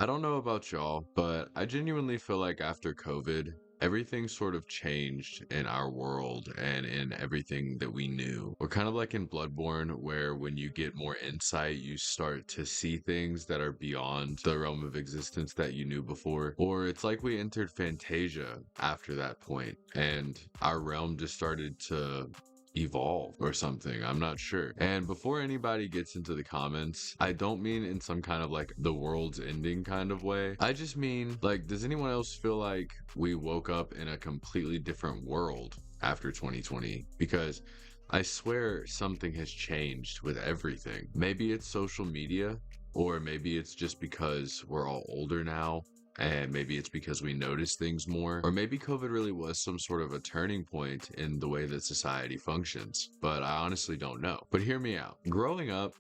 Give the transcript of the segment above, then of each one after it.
I don't know about y'all, but I genuinely feel like after COVID, everything sort of changed in our world and in everything that we knew. We're kind of like in Bloodborne, where when you get more insight, you start to see things that are beyond the realm of existence that you knew before. Or it's like we entered Fantasia after that point, and our realm just started to evolve or something. I'm not sure. And before anybody gets into the comments, I don't mean in some kind of like the world's ending kind of way. I just mean like, does anyone else feel like we woke up in a completely different world after 2020? Because I swear something has changed with everything. Maybe it's social media, or maybe it's just because we're all older now, and maybe it's because we notice things more, or maybe COVID really was some sort of a turning point in the way that society functions. But I honestly don't know. But hear me out. Growing up,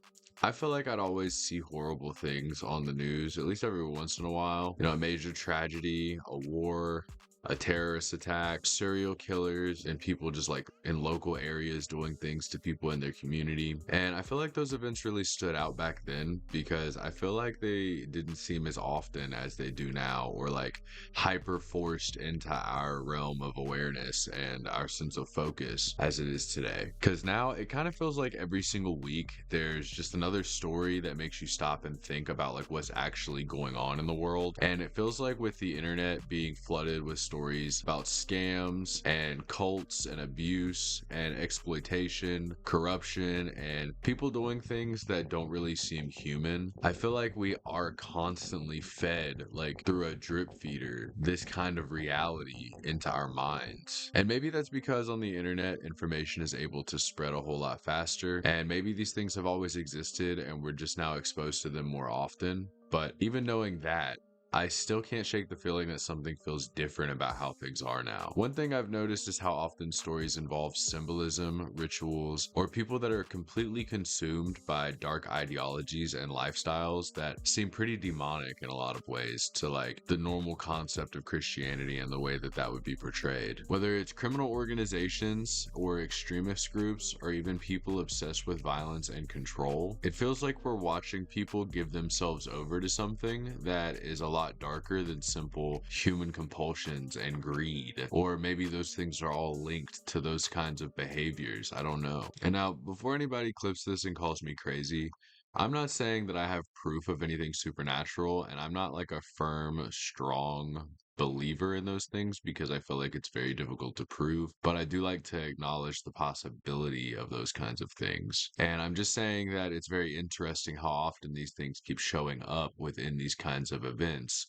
I feel like I'd always see horrible things on the news, at least every once in a while. You know, a major tragedy, a war, a terrorist attack, serial killers, and people just like in local areas doing things to people in their community. And I feel like those events really stood out back then because I feel like they didn't seem as often as they do now, or like hyper forced into our realm of awareness and our sense of focus as it is today. Because now it kind of feels like every single week there's just another story that makes you stop and think about like what's actually going on in the world. And it feels like with the internet being flooded with stories about scams and cults and abuse and exploitation, corruption, and people doing things that don't really seem human, I feel like we are constantly fed, like through a drip feeder, this kind of reality into our minds. And maybe that's because on the internet, information is able to spread a whole lot faster. And maybe these things have always existed and we're just now exposed to them more often. But even knowing that, I still can't shake the feeling that something feels different about how things are now. One thing I've noticed is how often stories involve symbolism, rituals, or people that are completely consumed by dark ideologies and lifestyles that seem pretty demonic in a lot of ways to like the normal concept of Christianity and the way that that would be portrayed. Whether it's criminal organizations or extremist groups or even people obsessed with violence and control, it feels like we're watching people give themselves over to something that is a lot darker than simple human compulsions and greed. Or maybe those things are all linked to those kinds of behaviors. I don't know. And now, before anybody clips this and calls me crazy, I'm not saying that I have proof of anything supernatural, and I'm not like a firm, strong believer in those things because I feel like it's very difficult to prove, but I do like to acknowledge the possibility of those kinds of things. And I'm just saying that it's very interesting how often these things keep showing up within these kinds of events.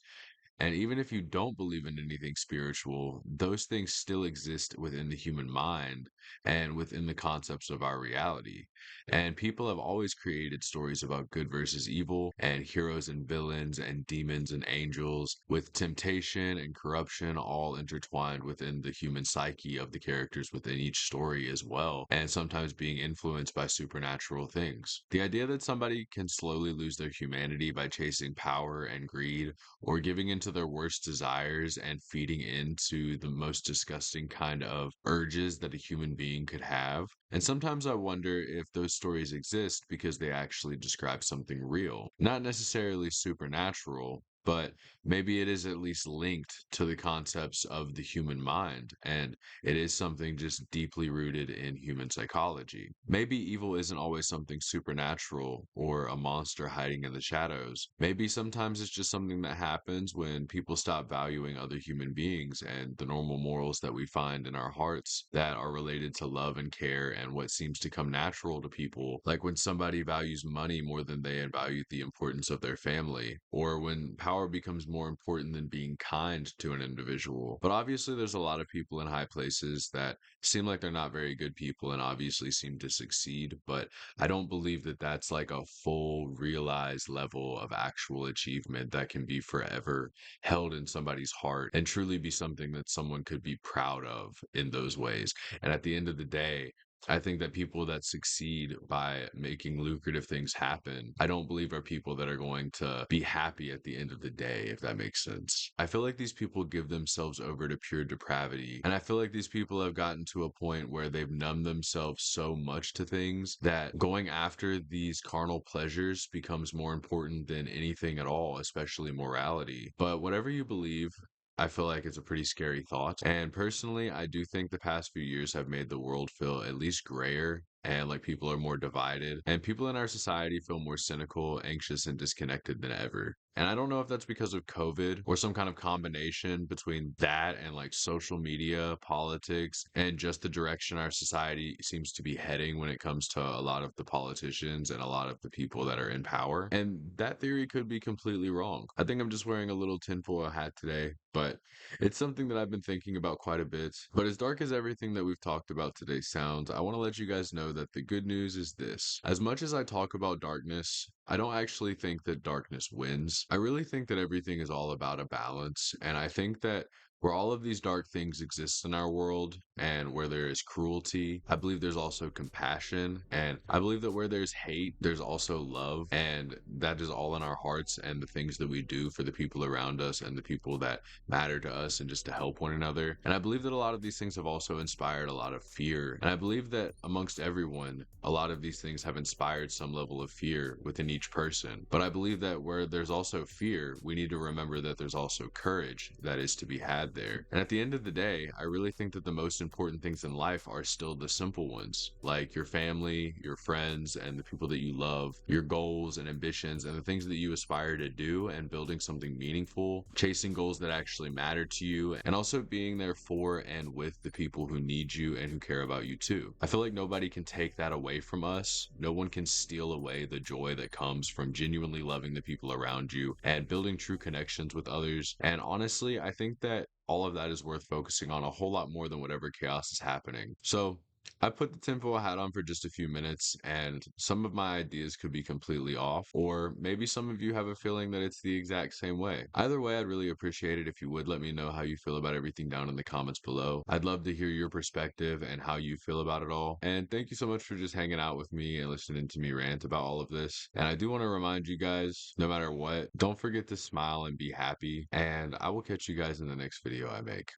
And even if you don't believe in anything spiritual, those things still exist within the human mind and within the concepts of our reality. And people have always created stories about good versus evil, and heroes and villains, and demons and angels, with temptation and corruption all intertwined within the human psyche of the characters within each story as well, and sometimes being influenced by supernatural things. The idea that somebody can slowly lose their humanity by chasing power and greed, or giving into their worst desires and feeding into the most disgusting kind of urges that a human being could have. And sometimes I wonder if those stories exist because they actually describe something real, not necessarily supernatural. But maybe it is at least linked to the concepts of the human mind, and it is something just deeply rooted in human psychology. Maybe evil isn't always something supernatural or a monster hiding in the shadows. Maybe sometimes it's just something that happens when people stop valuing other human beings and the normal morals that we find in our hearts that are related to love and care and what seems to come natural to people. Like when somebody values money more than they value the importance of their family, or when power becomes more important than being kind to an individual. But obviously, there's a lot of people in high places that seem like they're not very good people and obviously seem to succeed. But I don't believe that that's like a full realized level of actual achievement that can be forever held in somebody's heart and truly be something that someone could be proud of in those ways. And at the end of the day, I think that people that succeed by making lucrative things happen, I don't believe are people that are going to be happy at the end of the day, if that makes sense. I feel like these people give themselves over to pure depravity. And I feel like these people have gotten to a point where they've numbed themselves so much to things that going after these carnal pleasures becomes more important than anything at all, especially morality. But whatever you believe, I feel like it's a pretty scary thought. And personally, I do think the past few years have made the world feel at least grayer and like people are more divided. And people in our society feel more cynical, anxious, and disconnected than ever. And I don't know if that's because of COVID or some kind of combination between that and like social media, politics, and just the direction our society seems to be heading when it comes to a lot of the politicians and a lot of the people that are in power. And that theory could be completely wrong. I think I'm just wearing a little tinfoil hat today, but it's something that I've been thinking about quite a bit. But as dark as everything that we've talked about today sounds, I want to let you guys know that the good news is this. As much as I talk about darkness, I don't actually think that darkness wins. I really think that everything is all about a balance. And I think that where all of these dark things exist in our world and where there is cruelty, I believe there's also compassion. And I believe that where there's hate, there's also love. And that is all in our hearts and the things that we do for the people around us and the people that matter to us and just to help one another. And I believe that a lot of these things have also inspired a lot of fear. And I believe that amongst everyone, a lot of these things have inspired some level of fear within each person. But I believe that where there's also fear, we need to remember that there's also courage that is to be had there. And at the end of the day, I really think that the most important things in life are still the simple ones, like your family, your friends, and the people that you love, your goals and ambitions, and the things that you aspire to do, and building something meaningful, chasing goals that actually matter to you, and also being there for and with the people who need you and who care about you too. I feel like nobody can take that away from us. No one can steal away the joy that comes from genuinely loving the people around you and building true connections with others. And honestly, I think that all of that is worth focusing on a whole lot more than whatever chaos is happening. So I put the tinfoil hat on for just a few minutes, and some of my ideas could be completely off, or maybe some of you have a feeling that it's the exact same way. Either way, I'd really appreciate it if you would let me know how you feel about everything down in the comments below. I'd love to hear your perspective and how you feel about it all. And thank you so much for just hanging out with me and listening to me rant about all of this. And I do want to remind you guys, no matter what, don't forget to smile and be happy. And I will catch you guys in the next video I make.